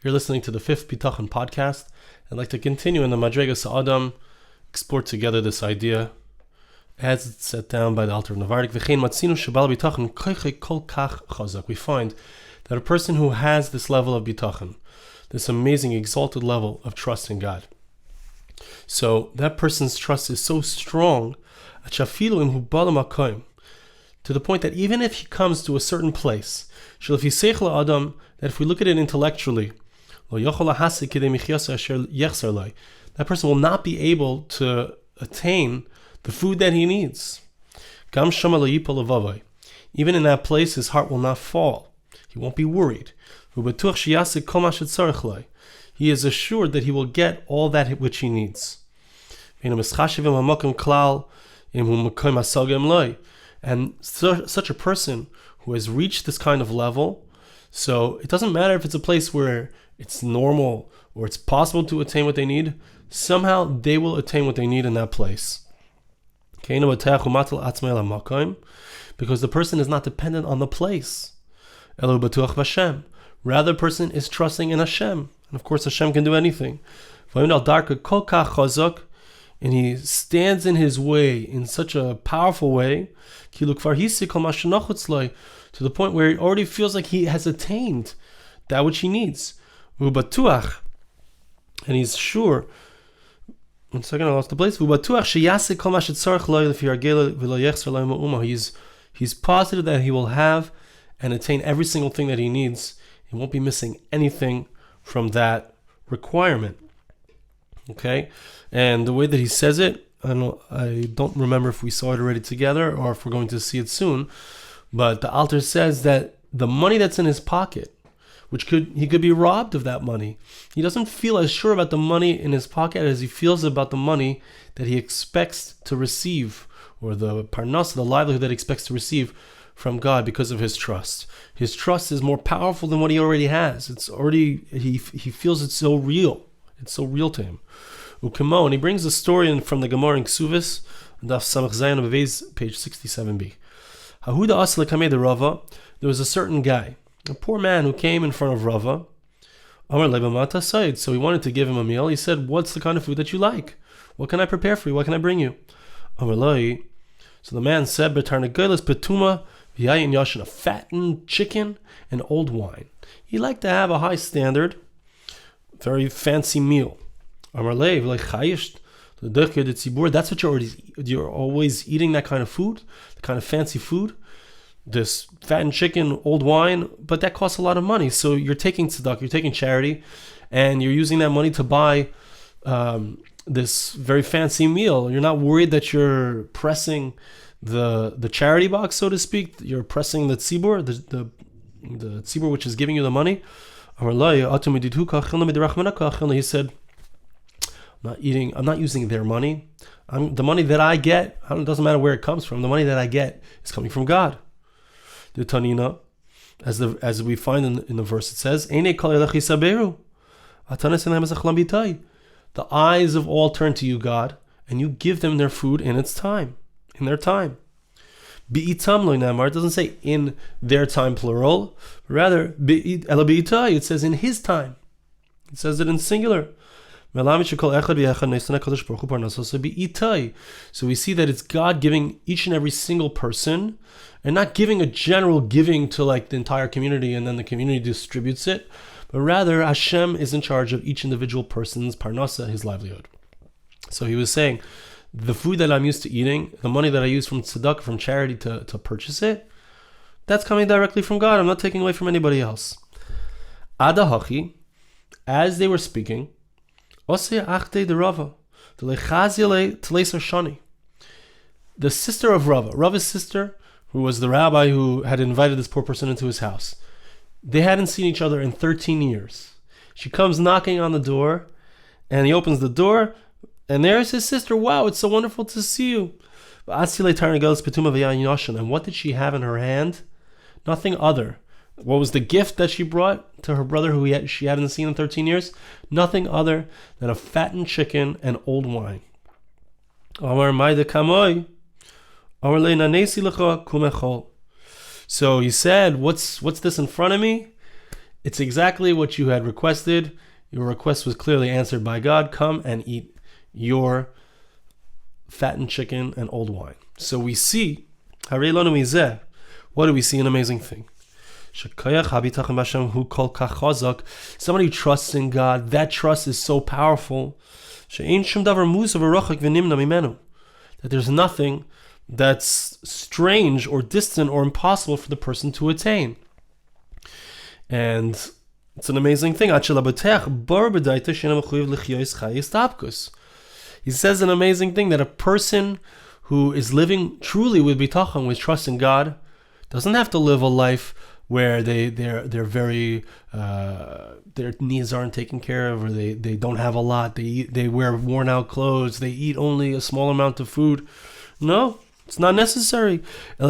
You're listening to the 5th Bitachon podcast. I'd like to continue in the Madregas Adam, explore together this idea as it's set down by the Alter of Navardik. We find that a person who has this level of Bitachon, this amazing exalted level of trust in God, so that person's trust is so strong to the point that even if he comes to a certain place, that if we look at it intellectually, that person will not be able to attain the food that he needs. Even in that place, his heart will not fall. He won't be worried. He is assured that he will get all that which he needs. And such a person who has reached this kind of level, so it doesn't matter if it's a place where it's normal or it's possible to attain what they need, somehow they will attain what they need in that place. Because the person is not dependent on the place. Rather, the person is trusting in Hashem. And of course, Hashem can do anything. And he stands in his way in such a powerful way to the point where he already feels like he has attained that which he needs. And he's sure. One second, I lost the place. He's positive that he will have and attain every single thing that he needs. He won't be missing anything from that requirement. Okay? And the way that he says it, I don't remember if we saw it already together or if we're going to see it soon, but the Alter says that the money that's in his pocket, he could be robbed of that money. He doesn't feel as sure about the money in his pocket as he feels about the money that he expects to receive, or the parnas, the livelihood that he expects to receive from God because of his trust. His trust is more powerful than what he already has. He feels it's so real. It's so real to him. Ukemo, and he brings a story from the Gemara in Ksuvis, Daf Samach Zayin Bevez, page 67b. Hahuda Asla Kamei the Rava. There was a certain guy, a poor man, who came in front of Rava. Amar Lebamata Said. So he wanted to give him a meal. He said, "What's the kind of food that you like? What can I prepare for you? What can I bring you?" Amar Lai. So the man said, "Betarnagelis petuma v'yayin yashin, a fattened chicken and old wine." He liked to have a high standard, very fancy meal. Amar Lai, like chayish, that's what you're always eating, that kind of food, the kind of fancy food. This fattened chicken, old wine, but that costs a lot of money. So you're taking tzedakah, you're taking charity, and you're using that money to buy this very fancy meal. You're not worried that you're pressing the charity box, so to speak. You're pressing the tzibur, the tzibur which is giving you the money. He said, I'm not using their money. The money that I get, it doesn't matter where it comes from. The money that I get is coming from God. The Tanina, as we find in the verse, it says, the eyes of all turn to you, God, and you give them their food in its time, in their time. It doesn't say in their time, plural. Rather, it says in his time. It says it in singular. So we see that it's God giving each and every single person, and not giving a general giving to like the entire community and then the community distributes it, but rather Hashem is in charge of each individual person's parnasa, his livelihood. So he was saying, the food that I'm used to eating, the money that I use from tzedakah, from charity to purchase it, that's coming directly from God. I'm not taking away from anybody else. Adahachi, as they were speaking, the sister of Rava's sister, who was the rabbi who had invited this poor person into his house, they hadn't seen each other in 13 years. She comes knocking on the door, and he opens the door, and there's his sister. Wow, it's so wonderful to see you. And what did she have in her hand? Nothing other. What was the gift that she brought to her brother who she hadn't seen in 13 years? Nothing other than a fattened chicken and old wine. So he said, what's this in front of me? it's exactly what you had requested. Your request was clearly answered by God. Come and eat your fattened chicken and old wine. So we see, what do we see? An amazing thing. Somebody who trusts in God, that trust is so powerful that there's nothing that's strange or distant or impossible for the person to attain. And it's an amazing thing. He says an amazing thing, that a person who is living truly with bitachon, with trust in God, doesn't have to live a life where they're very their needs aren't taken care of, or they don't have a lot. They wear worn out clothes. They eat only a small amount of food. No, it's not necessary. A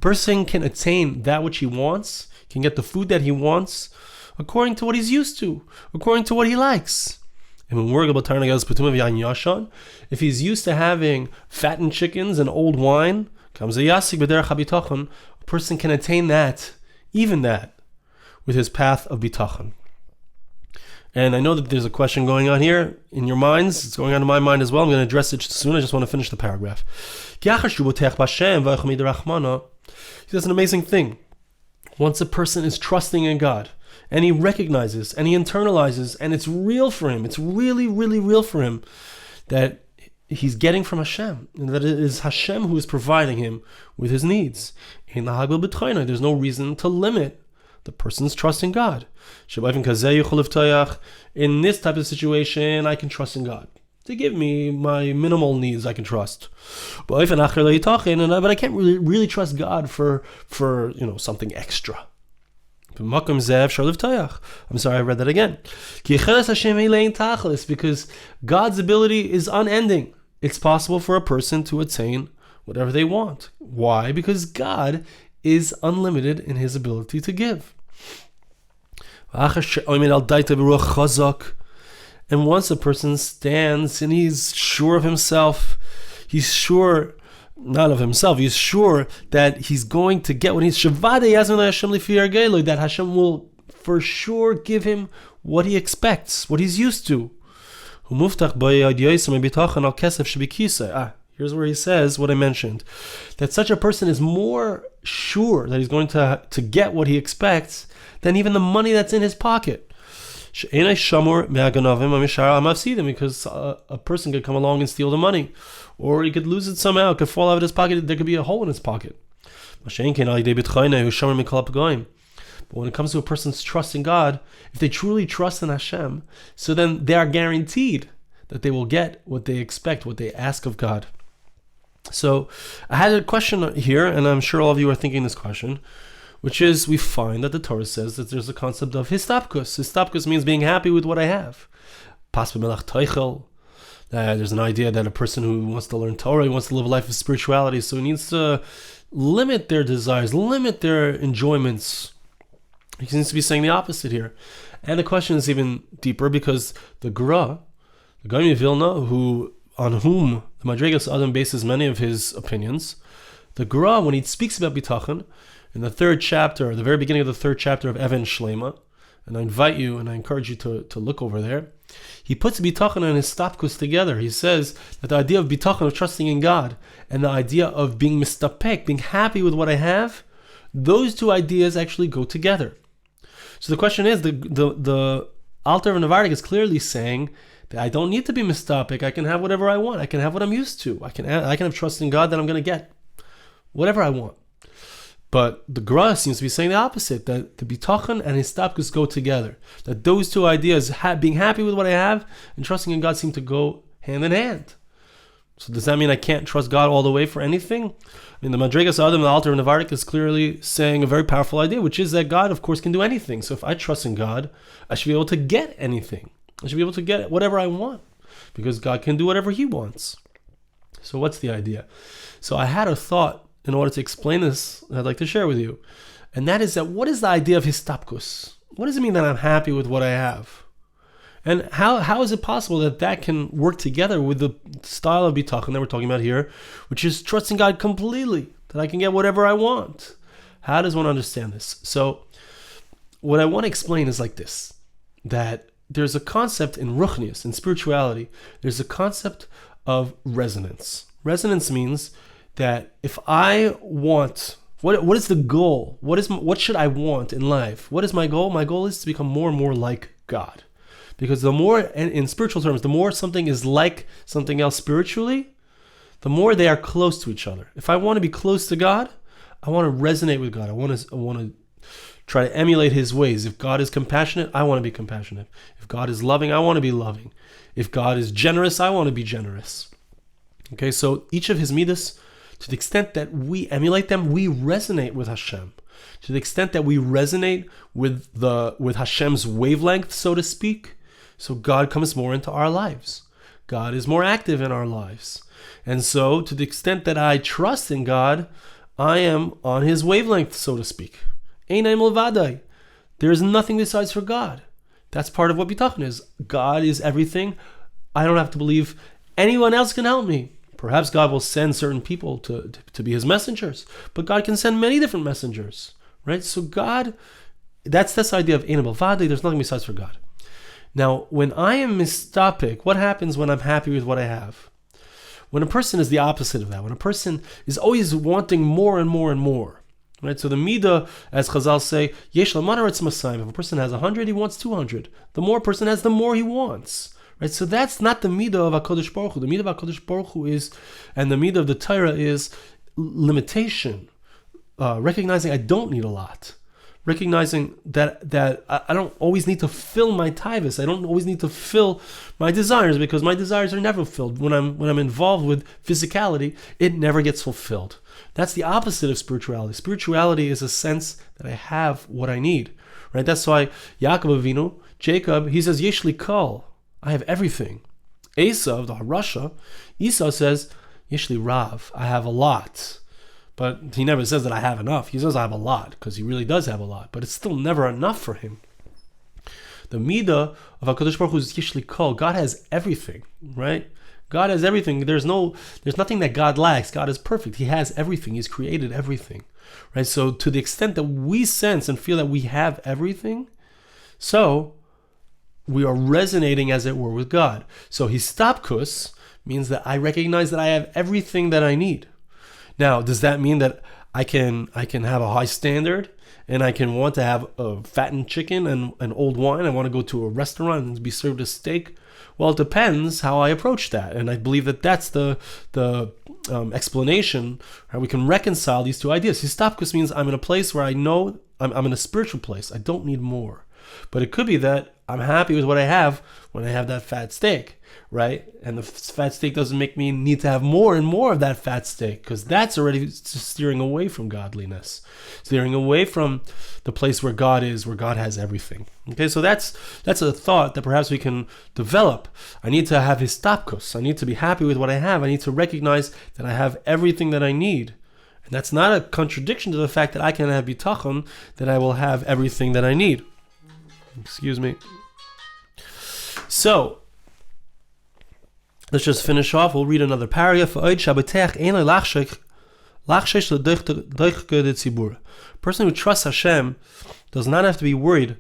person can attain that which he wants, can get the food that he wants, according to what he's used to, according to what he likes. And when we're about if he's used to having fattened chickens and old wine, a person can attain that, even that, with his path of bitachon. And I know that there's a question going on here in your minds. It's going on in my mind as well. I'm going to address it soon. I just want to finish the paragraph. He says an amazing thing. Once a person is trusting in God, and he recognizes and he internalizes, and it's real for him, it's really, really real for him, that he's getting from Hashem, and that it is Hashem who is providing him with his needs. There's no reason to limit the person's trust in God. In this type of situation, I can trust in God to give me my minimal needs. I can trust, but I can't really trust God for something extra. I'm sorry, I read that again. Because God's ability is unending. It's possible for a person to attain whatever they want. Why? Because God is unlimited in his ability to give. And once a person stands and he's sure of himself, he's sure not of himself, he's sure that he's going to get what he's that Hashem will for sure give him what he expects, what he's used to. Here's where he says what I mentioned, that such a person is more sure that he's going to get what he expects than even the money that's in his pocket. Because a person could come along and steal the money, or he could lose it somehow, it could fall out of his pocket, there could be a hole in his pocket. But when it comes to a person's trust in God, if they truly trust in Hashem, so then they are guaranteed that they will get what they expect, what they ask of God. So I had a question here, and I'm sure all of you are thinking this question, which is, we find that the Torah says that there's a concept of histapkus. Histapkus means being happy with what I have. There's an idea that a person who wants to learn Torah, he wants to live a life of spirituality, so he needs to limit their desires, limit their enjoyments. He seems to be saying the opposite here. And the question is even deeper, because the Gra, the Gaon of Vilna, on whom the Madrigas Adam bases many of his opinions, the Gra, when he speaks about bitachon, in the third chapter, the very beginning of the third chapter of Even Shlema, and I invite you and I encourage you to look over there, he puts bitachon and histapkus together. He says that the idea of bitachon, of trusting in God, and the idea of being mistapek, being happy with what I have, those two ideas actually go together. So the question is, the Alter of Navardik is clearly saying that I don't need to be mistapek. I can have whatever I want. I can have what I'm used to. I can have trust in God that I'm going to get whatever I want. But the Gra seems to be saying the opposite, that the bitachon and histapkus go together. That those two ideas, being happy with what I have and trusting in God, seem to go hand in hand. So does that mean I can't trust God all the way for anything? I mean, the Madrigas Adam, the Alter of Navardik, is clearly saying a very powerful idea, which is that God, of course, can do anything. So if I trust in God, I should be able to get anything. I should be able to get whatever I want, because God can do whatever He wants. So what's the idea? So I had a thought in order to explain this, I'd like to share with you. And that is that, what is the idea of histapkus? What does it mean that I'm happy with what I have? And how is it possible that can work together with the style of bitachon that we're talking about here, which is trusting God completely, that I can get whatever I want. How does one understand this? So what I want to explain is like this, that there's a concept in ruchnius, in spirituality, there's a concept of resonance. Resonance means that if I want, what is the goal? What should I want in life? What is my goal? My goal is to become more and more like God. Because the more, and in spiritual terms, the more something is like something else spiritually, the more they are close to each other. If I want to be close to God, I want to resonate with God. I want to try to emulate His ways. If God is compassionate, I want to be compassionate. If God is loving, I want to be loving. If God is generous, I want to be generous. Okay, so each of His midas, to the extent that we emulate them, we resonate with Hashem. To the extent that we resonate with Hashem's wavelength, so to speak, so God comes more into our lives. God is more active in our lives. And so, to the extent that I trust in God, I am on His wavelength, so to speak. Einaim levadai. There is nothing besides for God. That's part of what Bitachon is. God is everything. I don't have to believe anyone else can help me. Perhaps God will send certain people to be His messengers, but God can send many different messengers, right? So God, that's this idea of Einaim levadai. There's nothing besides for God. Now, when I am mistapik, what happens when I'm happy with what I have? When a person is the opposite of that, when a person is always wanting more and more and more, right? So the midah, as Chazal say, yesh l'manaretz masayim. If a person has 100, he wants 200. The more a person has, the more he wants, right? So that's not the midah of HaKadosh Baruch Hu. The midah of HaKadosh Baruch Hu is, and the midah of the Torah is limitation, recognizing I don't need a lot. Recognizing that I don't always need to fill my taivas. I don't always need to fill my desires, because my desires are never filled. When I'm involved with physicality, it never gets fulfilled. That's the opposite of spirituality. Spirituality is a sense that I have what I need, right? That's why Yaakov Avinu, Jacob, he says Yesh li kol, I have everything. Esav, the Rasha, Esau says Yesh li rav, I have a lot. But he never says that I have enough. He says I have a lot, because he really does have a lot. But it's still never enough for him. The midah of HaKadosh Baruch Hu is Yesh li kol. God has everything, right? God has everything. There's nothing that God lacks. God is perfect. He has everything. He's created everything, right? So to the extent that we sense and feel that we have everything, so we are resonating, as it were, with God. So histapkus means that I recognize that I have everything that I need. Now, does that mean that I can have a high standard and I can want to have a fattened chicken and an old wine? I want to go to a restaurant and be served a steak? Well, it depends how I approach that. And I believe that that's the explanation, how we can reconcile these two ideas. Histapkus means I'm in a place where I know I'm in a spiritual place. I don't need more. But it could be that I'm happy with what I have when I have that fat steak, right? And the fat steak doesn't make me need to have more and more of that fat steak, because that's already steering away from godliness, steering away from the place where God is, where God has everything. Okay, so that's a thought that perhaps we can develop. I need to have histapkus. I need to be happy with what I have. I need to recognize that I have everything that I need. And that's not a contradiction to the fact that I can have bitachon, that I will have everything that I need. Excuse me. So, let's just finish off. We'll read another paragraph. Person who trusts Hashem does not have to be worried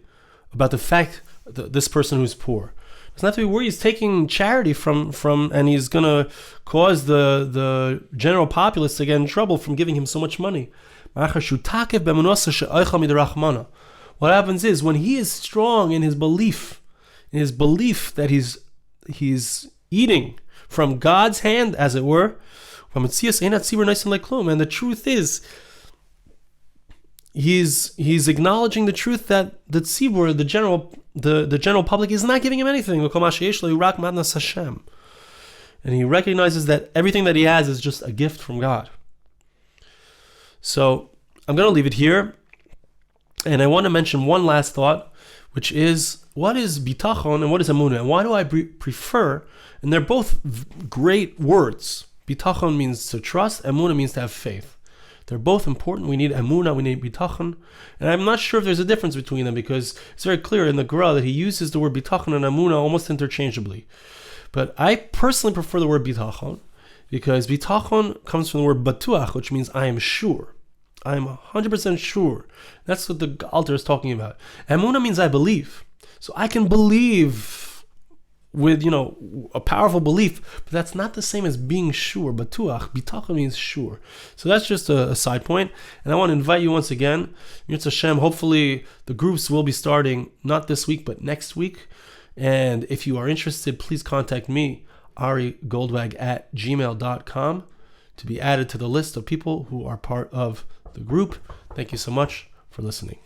about the fact that this person who's poor doesn't have to be worried. He's taking charity from and he's going to cause the general populace to get in trouble from giving him so much money. What happens is, when he is strong in his belief that he's eating from God's hand, as it were, and the truth is, he's acknowledging the truth that the tzibur, the general public, is not giving him anything. And he recognizes that everything that he has is just a gift from God. So I'm going to leave it here. And I want to mention one last thought, which is, what is bitachon and what is emunah? And why do I prefer? And they're both great words. Bitachon means to trust, emunah means to have faith. They're both important. We need emunah, we need bitachon. And I'm not sure if there's a difference between them, because it's very clear in the Gra that he uses the word bitachon and emunah almost interchangeably. But I personally prefer the word bitachon. because bitachon comes from the word batuach, which means I am sure. I am 100% sure. That's what the altar is talking about. Emunah means I believe. So I can believe with, a powerful belief, but that's not the same as being sure. Batuach, bitachon means sure. So that's just a side point. And I want to invite you once again. Yirtzeh Hashem, hopefully the groups will be starting not this week, but next week. And if you are interested, please contact me, arigoldwag@gmail.com, to be added to the list of people who are part of the group. Thank you so much for listening.